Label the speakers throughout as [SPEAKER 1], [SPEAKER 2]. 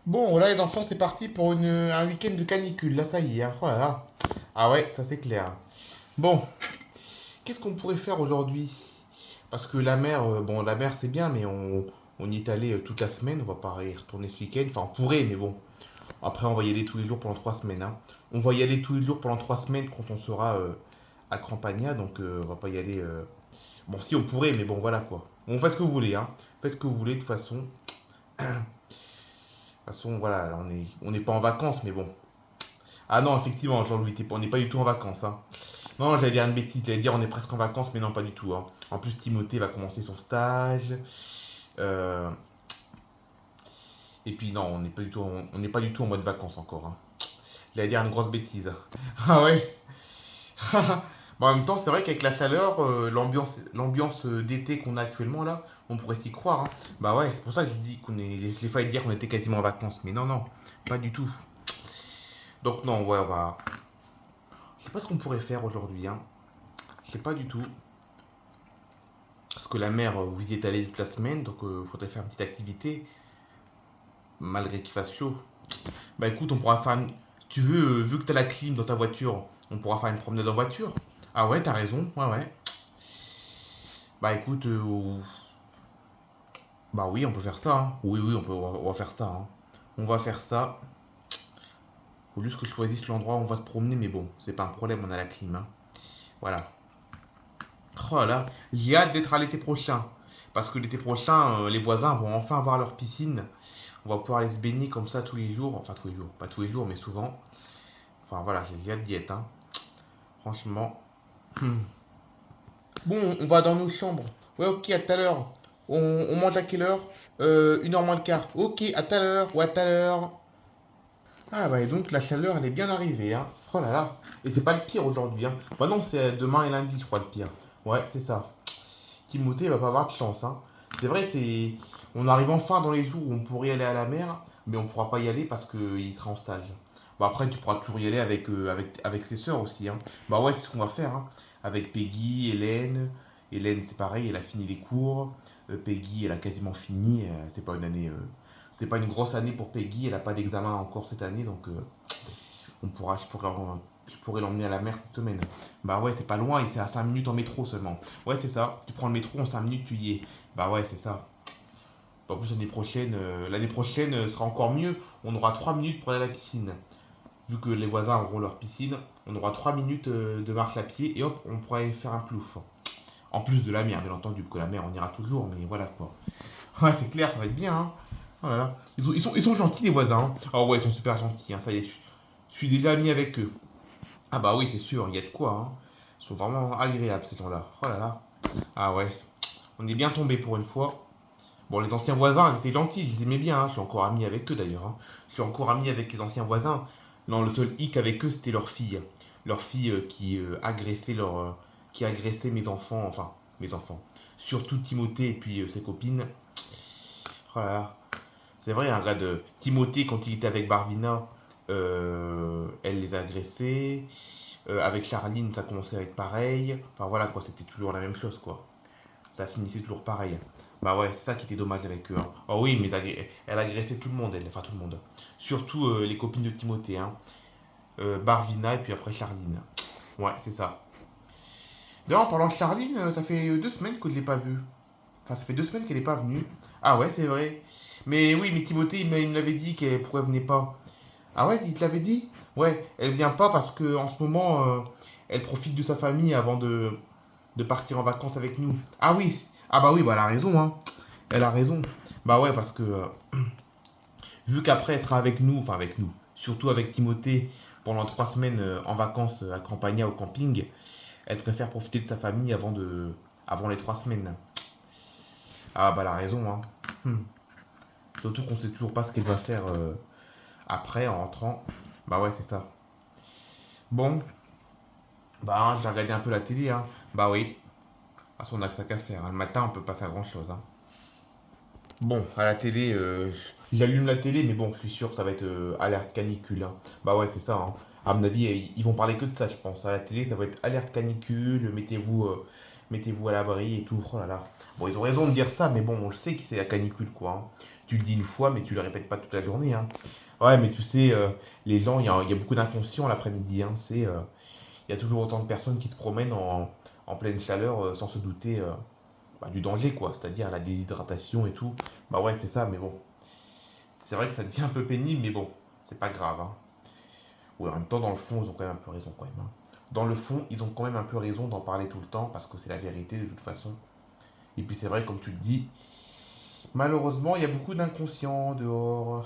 [SPEAKER 1] Bon, voilà les enfants, c'est parti pour un week-end de canicule. Là, ça y est, hein. Oh là là. Ah ouais, ça c'est clair. Bon, qu'est-ce qu'on pourrait faire aujourd'hui? Parce que la mer, bon, la mer c'est bien, mais on y est allé toute la semaine. On va pas y retourner ce week-end. Enfin, on pourrait, mais bon. Après, on va y aller tous les jours pendant 3 semaines, hein. On va y aller tous les jours pendant 3 semaines quand on sera à Crampagna. Donc, on va pas y aller. Bon, si on pourrait, mais bon, voilà quoi. Bon, faites ce que vous voulez, hein. Faites ce que vous voulez, de toute façon. De toute façon, voilà, là, on n'est pas en vacances, mais bon. Ah non, effectivement, Jean-Louis, on n'est pas du tout en vacances, hein. Non, j'allais dire une bêtise, j'allais dire on est presque en vacances, mais non, pas du tout, hein. En plus, Timothée va commencer son stage. Euh, et puis non, on n'est pas du tout en mode vacances encore, hein. J'allais dire une grosse bêtise. Ah ouais. Bon, en même temps, c'est vrai qu'avec la chaleur, l'ambiance d'été qu'on a actuellement là, on pourrait s'y croire, hein. Bah ouais, c'est pour ça que j'ai failli dire qu'on était quasiment en vacances, mais non, non, pas du tout. Donc non, ouais, on va. Je sais pas ce qu'on pourrait faire aujourd'hui, hein. Je sais pas du tout. Parce que la mer, vous y êtes allé toute la semaine, donc il faudrait faire une petite activité, malgré qu'il fasse chaud. Bah écoute, on pourra faire si tu veux, vu que t'as la clim dans ta voiture, on pourra faire une promenade en voiture. Ah ouais, t'as raison, ouais, ouais. Bah écoute, bah oui, on peut faire ça, hein. Oui, oui, on va faire ça, hein. On va faire ça. Faut juste que je choisisse l'endroit où on va se promener, mais bon, c'est pas un problème, on a la clim, hein. Voilà. Oh là là, j'ai hâte d'être à l'été prochain. Parce que l'été prochain, les voisins vont enfin avoir leur piscine. On va pouvoir aller se baigner comme ça tous les jours. Enfin, tous les jours. Pas tous les jours, mais souvent. Enfin, voilà, j'ai hâte d'y être, hein. Franchement. Bon, on va dans nos chambres. Ouais, ok, à tout à l'heure. On mange à quelle heure? 1h moins le quart. Ok, à tout à l'heure. Ouais, à tout à l'heure. Ah, bah, et donc la chaleur, elle est bien arrivée, hein. Oh là là. Et c'est pas le pire aujourd'hui, hein. Bah non, c'est demain et lundi, je crois, le pire. Ouais, c'est ça. Timothée va pas avoir de chance, hein. C'est vrai, on arrive enfin dans les jours où on pourrait aller à la mer, mais on pourra pas y aller parce qu'il sera en stage. Bon, après, tu pourras toujours y aller avec ses sœurs aussi, hein. Bah ouais, c'est ce qu'on va faire, hein. Avec Peggy, Hélène. Hélène, c'est pareil, elle a fini les cours. Peggy, elle a quasiment fini. C'est pas une année. C'est pas une grosse année pour Peggy, elle a pas d'examen encore cette année, donc je pourrais l'emmener à la mer cette semaine. Bah ouais, c'est pas loin, c'est à 5 minutes en métro seulement. Ouais, c'est ça. Tu prends le métro, en 5 minutes, tu y es. Bah ouais, c'est ça. En plus, l'année prochaine sera encore mieux. On aura 3 minutes pour aller à la piscine. Vu que les voisins auront leur piscine, on aura 3 minutes de marche à pied et hop, on pourra aller faire un plouf. En plus de la mer, bien entendu, parce que la mer, on ira toujours, mais voilà quoi. Ouais, c'est clair, ça va être bien, hein. Oh là là. Ils sont gentils, les voisins, hein. Oh ouais, ils sont super gentils, hein. Ça y est, je suis déjà ami avec eux. Ah bah oui, c'est sûr, il y a de quoi, hein. Ils sont vraiment agréables, ces gens-là. Oh là là. Ah ouais, on est bien tombé pour une fois. Bon, les anciens voisins, ils étaient gentils, ils les aimaient bien, hein. Je suis encore ami avec eux d'ailleurs, hein. Je suis encore ami avec les anciens voisins. Non, le seul hic avec eux, c'était leur fille. Leur fille qui agressait mes enfants, enfin, mes enfants. Surtout Timothée et puis ses copines. Oh là là. C'est vrai, un gars de Timothée, quand il était avec Barvina, elle les a agressés. Avec Charline, ça commençait à être pareil. Enfin voilà quoi, c'était toujours la même chose quoi. Ça finissait toujours pareil. Bah ouais, c'est ça qui était dommage avec eux, hein. Oh oui, mais elle agressait tout le monde, elle. Enfin tout le monde. Surtout les copines de Timothée, hein. Barvina et puis après Charline. Ouais, c'est ça. D'ailleurs, en parlant de Charline, ça fait 2 semaines que je l'ai pas vue. Enfin, ça fait 2 semaines qu'elle n'est pas venue. Ah ouais, c'est vrai. Mais oui, mais Timothée, il me l'avait dit qu'elle pourrait venir pas. Ah ouais, il te l'avait dit? Ouais, elle vient pas parce que en ce moment, elle profite de sa famille avant de partir en vacances avec nous. Ah oui, ah bah oui, bah elle a raison, hein. Elle a raison. Bah ouais, parce que vu qu'après elle sera avec nous, enfin avec nous, surtout avec Timothée pendant 3 semaines en vacances à Campagna au camping, elle préfère profiter de sa famille avant les 3 semaines. Ah bah elle a raison, hein. Hmm. Surtout qu'on sait toujours pas ce qu'elle va faire après en rentrant. Bah ouais, c'est ça. Bon, bah hein, j'ai regardé un peu la télé, hein. Bah oui. De toute façon, on a que ça qu'à faire, hein. Le matin, on peut pas faire grand chose, hein. Bon, à la télé, j'allume la télé, mais bon, je suis sûr que ça va être alerte canicule, hein. Bah ouais, c'est ça, hein. À mon avis, ils vont parler que de ça, je pense. À la télé, ça va être alerte canicule, mettez-vous à l'abri et tout. Oh là là. Bon, ils ont raison de dire ça, mais bon, on le sait que c'est la canicule, quoi, hein. Tu le dis une fois, mais tu le répètes pas toute la journée, hein. Ouais, mais tu sais, les gens, il y a beaucoup d'inconscients l'après-midi, hein. Il y a toujours autant de personnes qui se promènent en pleine chaleur sans se douter du danger, quoi. C'est-à-dire la déshydratation et tout. Bah ouais, c'est ça, mais bon. C'est vrai que ça devient un peu pénible, mais bon, c'est pas grave, hein. Ouais, en même temps, dans le fond, ils ont quand même un peu raison, quand même, hein. Dans le fond, ils ont quand même un peu raison d'en parler tout le temps, parce que c'est la vérité de toute façon. Et puis c'est vrai, comme tu le dis, malheureusement, il y a beaucoup d'inconscients dehors.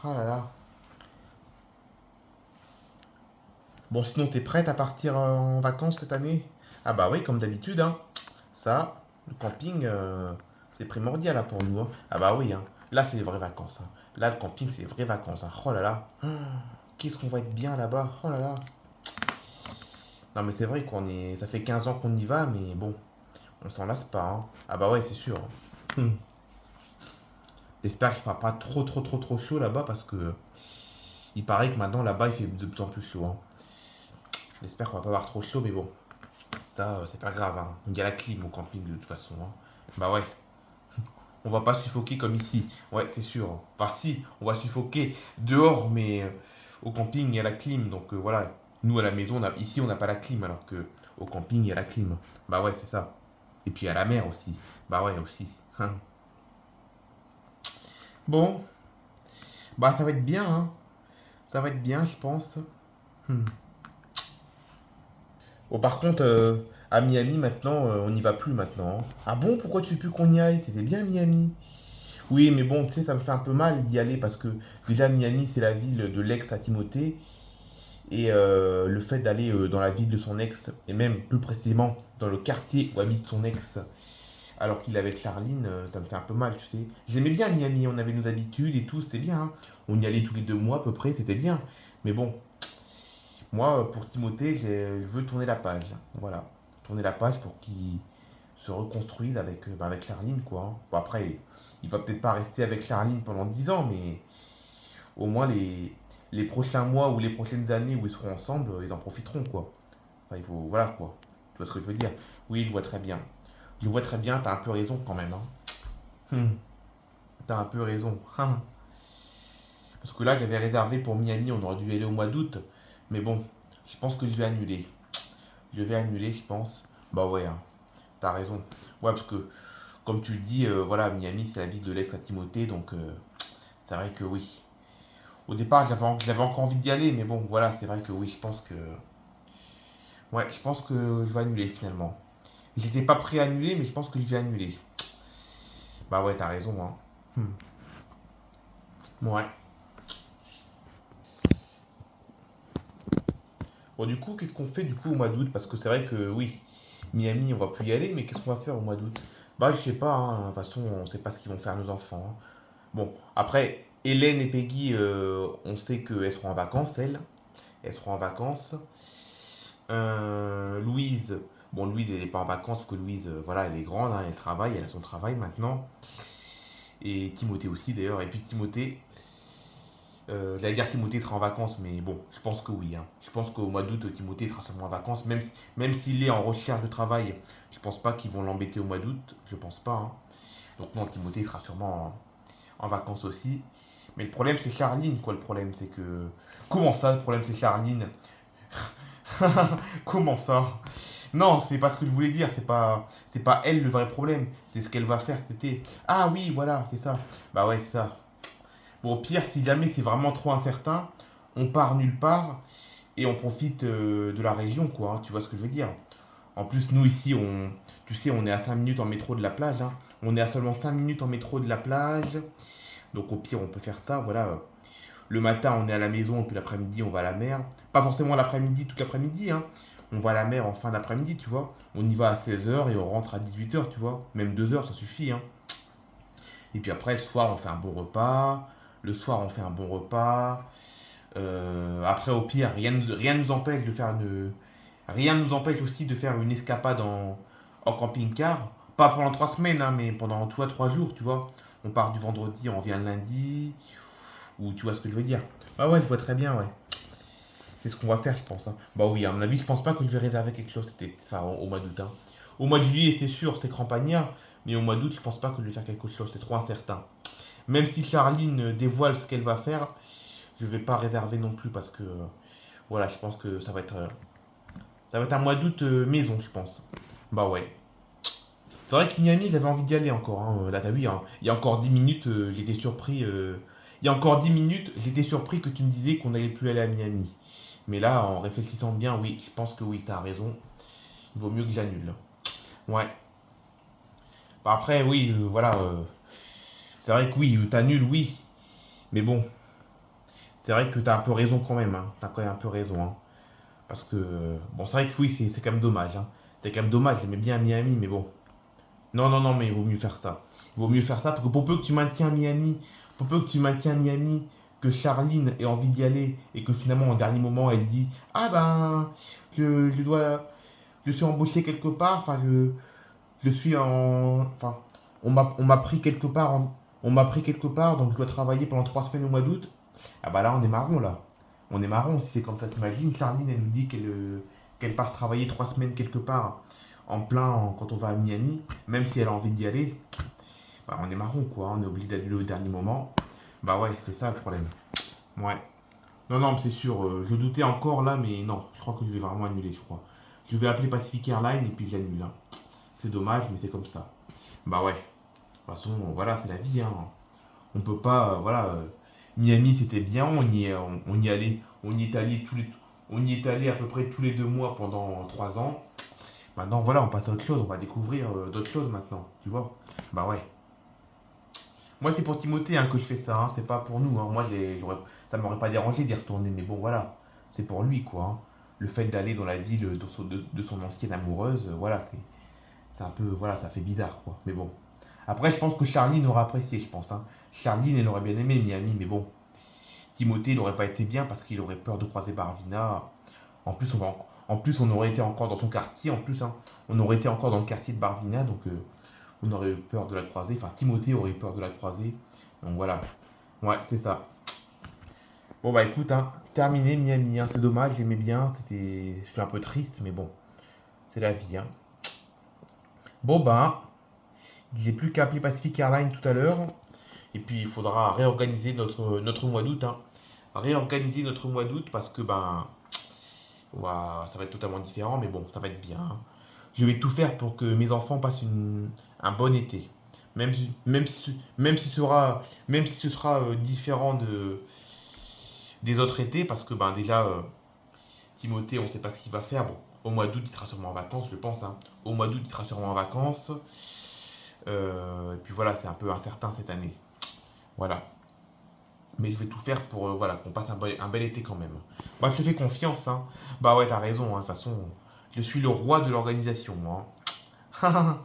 [SPEAKER 1] Ah là là. Bon, sinon, t'es prête à partir en vacances cette année? Ah bah oui, comme d'habitude, hein. Ça, le camping, c'est primordial là, pour nous, hein. Ah bah oui, hein. Là, c'est les vraies vacances, hein. Là, le camping, c'est les vraies vacances, hein. Oh là là. Qu'est-ce qu'on va être bien là-bas. Oh là là. Non, mais c'est vrai ça fait 15 ans qu'on y va, mais bon, on s'en lasse pas, hein. Ah bah ouais, c'est sûr, hein. J'espère qu'il fera pas trop, trop, trop, trop chaud là-bas parce que il paraît que maintenant là-bas, il fait de plus en plus chaud, hein. J'espère qu'on va pas avoir trop chaud, mais bon, ça, c'est pas grave, hein. Il y a la clim au camping de toute façon, hein. Bah ouais. On va pas suffoquer comme ici. Ouais, c'est sûr. Enfin, si, on va suffoquer dehors, mais au camping, il y a la clim. Donc voilà. Nous, à la maison, ici, on n'a pas la clim, alors que au camping, il y a la clim. Bah ouais, c'est ça. Et puis à la mer aussi. Bah ouais, aussi. Hein. Bon, bah ça va être bien, hein. Ça va être bien, je pense. Hmm. Bon, par contre, à Miami, maintenant, on n'y va plus maintenant, hein. Ah bon, pourquoi tu veux plus qu'on y aille? C'était bien Miami. Oui, mais bon, tu sais, ça me fait un peu mal d'y aller parce que déjà Miami, c'est la ville de l'ex à Timothée. Et le fait d'aller dans la ville de son ex, et même plus précisément dans le quartier où habite son ex, alors qu'il est avec Charline, ça me fait un peu mal, tu sais. J'aimais bien Miami, on avait nos habitudes et tout, c'était bien, hein. On y allait tous les 2 mois à peu près, c'était bien. Mais bon, moi, pour Timothée, je veux tourner la page. Voilà, tourner la page pour qu'il se reconstruise avec Charline, quoi, hein. Bon, après, il va peut-être pas rester avec Charline pendant 10 ans, mais au moins les prochains mois ou les prochaines années où ils seront ensemble, ils en profiteront, quoi. Enfin, il faut, voilà, quoi. Tu vois ce que je veux dire? Oui, je vois très bien. Je vois très bien, t'as un peu raison quand même, hein. T'as un peu raison. Parce que là, j'avais réservé pour Miami, on aurait dû y aller au mois d'août. Mais bon, je pense que je vais annuler. Je vais annuler, je pense. Bah ouais, hein, t'as raison. Ouais, parce que, comme tu le dis, voilà, Miami, c'est la ville de l'ex à Timothée, donc c'est vrai que oui. Au départ, j'avais encore envie d'y aller, mais bon, voilà, c'est vrai que oui, je pense que. Ouais, je pense que je vais annuler finalement. J'étais pas prêt à annuler, mais je pense que je vais annuler. Bah ouais, t'as raison, hein. Ouais. Bon, du coup, qu'est-ce qu'on fait du coup au mois d'août? Parce que c'est vrai que oui, Miami, on va plus y aller, mais qu'est-ce qu'on va faire au mois d'août? Bah, je sais pas, hein. De toute façon, on sait pas ce qu'ils vont faire nos enfants, hein. Bon, après, Hélène et Peggy, on sait qu'elles seront en vacances, elles. Elles seront en vacances. Louise, bon, Louise, elle n'est pas en vacances, parce que Louise, voilà, elle est grande, hein, elle travaille, elle a son travail maintenant. Et Timothée aussi, d'ailleurs. Et puis Timothée, j'allais dire Timothée sera en vacances, mais bon, je pense que oui, hein. Je pense qu'au mois d'août, Timothée sera sûrement en vacances, même s'il est en recherche de travail, je pense pas qu'ils vont l'embêter au mois d'août, je pense pas, hein. Donc non, Timothée sera sûrement en vacances aussi. Mais le problème, c'est Charline, quoi. Le problème, c'est que. Comment ça, le problème, c'est Charline? Comment ça? Non, c'est pas ce que je voulais dire, c'est pas elle le vrai problème, c'est ce qu'elle va faire cet été. Ah oui, voilà, c'est ça. Bah ouais, c'est ça. Bon, au pire, si jamais c'est vraiment trop incertain, on part nulle part et on profite de la région, quoi, hein. Tu vois ce que je veux dire? En plus, nous ici, tu sais, on est à 5 minutes en métro de la plage, hein. On est à seulement 5 minutes en métro de la plage. Donc au pire, on peut faire ça, voilà. Le matin, on est à la maison, et puis l'après-midi, on va à la mer. Pas forcément l'après-midi, toute l'après-midi, hein. On va à la mer en fin d'après-midi, tu vois. On y va à 16 h et on rentre à 18 h, tu vois. Même 2 h, ça suffit, hein. Et puis après, le soir, on fait un bon repas. Le soir, on fait un bon repas. Après, au pire, rien nous empêche de faire une. Rien nous empêche aussi de faire une escapade en camping-car. Pas pendant 3 semaines, hein, mais pendant 3 jours, tu vois. On part du vendredi, on revient le lundi. Ou tu vois ce que je veux dire. Ah ouais, je vois très bien, ouais. C'est ce qu'on va faire, je pense, hein. Bah oui, à mon avis, je pense pas que je vais réserver quelque chose enfin, au mois d'août, hein. Au mois de juillet, c'est sûr, c'est Campagnard. Mais au mois d'août, je pense pas que je vais faire quelque chose. C'est trop incertain. Même si Charline dévoile ce qu'elle va faire, je vais pas réserver non plus parce que voilà, je pense que ça va être un mois d'août maison, je pense. Bah ouais. C'est vrai que Miami, j'avais envie d'y aller encore, hein. Là, t'as vu, hein, il y a encore 10 minutes, j'étais surpris. Il y a encore 10 minutes, j'étais surpris que tu me disais qu'on n'allait plus aller à Miami. Mais là, en réfléchissant bien, oui, je pense que oui, t'as raison. Il vaut mieux que j'annule. Ouais. Bah après, oui, voilà. C'est vrai que oui, t'annules, oui. Mais bon, c'est vrai que t'as un peu raison quand même, hein. T'as quand même un peu raison, hein. Parce que, bon, c'est vrai que oui, c'est quand même dommage, hein. C'est quand même dommage, j'aimais bien Miami, mais bon. Non, non, non, mais il vaut mieux faire ça. Il vaut mieux faire ça parce que pour peu que tu maintiens Miami, pour peu que tu maintiens Miami, que Charline ait envie d'y aller et que finalement, au dernier moment, elle dit ah ben, je dois, je suis embauché quelque part, enfin, je suis en. Enfin, on m'a pris quelque part, on m'a pris quelque part, donc je dois travailler pendant 3 semaines au mois d'août. Ah bah là, on est marron, là. On est marron si c'est comme ça. T'imagines, Charline, elle nous dit qu'elle part travailler 3 semaines quelque part quand on va à Miami, même si elle a envie d'y aller, bah on est marron, quoi. On est obligé d'annuler au dernier moment. Bah ouais, c'est ça le problème. Ouais. Non, non, mais c'est sûr, je doutais encore là, mais non, je crois que je vais vraiment annuler, je crois. Je vais appeler Pacific Airlines et puis j'annule, hein. C'est dommage, mais c'est comme ça. Bah ouais. De toute façon, voilà, c'est la vie, hein. On peut pas, voilà. Miami, c'était bien, on y allait, on y est allé à peu près tous les 2 mois pendant 3 ans. Maintenant, voilà, on passe à autre chose, on va découvrir d'autres choses maintenant, tu vois. Bah ouais. Moi, c'est pour Timothée hein, que je fais ça, hein, c'est pas pour nous, hein. Moi, ça m'aurait pas dérangé d'y retourner, mais bon, voilà, c'est pour lui, quoi, hein. Le fait d'aller dans la ville de son ancienne amoureuse, voilà, c'est un peu, voilà, ça fait bizarre, quoi. Mais bon. Après, je pense que Charline aurait apprécié, je pense, hein. Charline, elle aurait bien aimé Miami, mais bon. Timothée, il aurait pas été bien parce qu'il aurait peur de croiser Barvina. En plus, on aurait été encore dans son quartier, en plus, hein. On aurait été encore dans le quartier de Barvina, donc on aurait eu peur de la croiser. Enfin, Timothée aurait eu peur de la croiser. Donc voilà. Ouais, c'est ça. Bon, bah écoute, hein, terminé Miami, hein. C'est dommage, j'aimais bien. Je suis un peu triste, mais bon, c'est la vie, hein. Bon, bah, j'ai plus qu'à appeler Pacific Airlines tout à l'heure. Et puis, il faudra réorganiser notre mois d'août, hein. Réorganiser notre mois d'août parce que, ben, ça va être totalement différent, mais bon, ça va être bien, hein. Je vais tout faire pour que mes enfants passent un bon été. Même si ce sera différent des autres étés, parce que ben, déjà, Timothée, on ne sait pas ce qu'il va faire. Bon, au mois d'août, il sera sûrement en vacances, je pense, hein. Au mois d'août, il sera sûrement en vacances. Et puis voilà, c'est un peu incertain cette année. Voilà. Mais je vais tout faire pour voilà, qu'on passe un bel été quand même. Bah, je te fais confiance, hein. Bah ouais, t'as raison, hein. De toute façon, je suis le roi de l'organisation, moi, hein.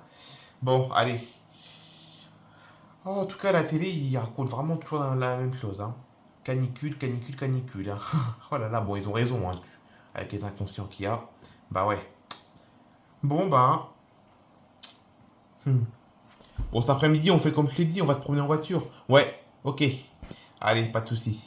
[SPEAKER 1] Bon, allez. Oh, en tout cas, la télé, il raconte vraiment toujours la même chose, hein. Canicule, canicule, canicule, hein. Oh là là, bon, ils ont raison, hein, avec les inconscients qu'il y a. Bah ouais. Bon, bah. Bon, cet après-midi, on fait comme je l'ai dit, on va se promener en voiture. Ouais, ok. Allez, pas de soucis.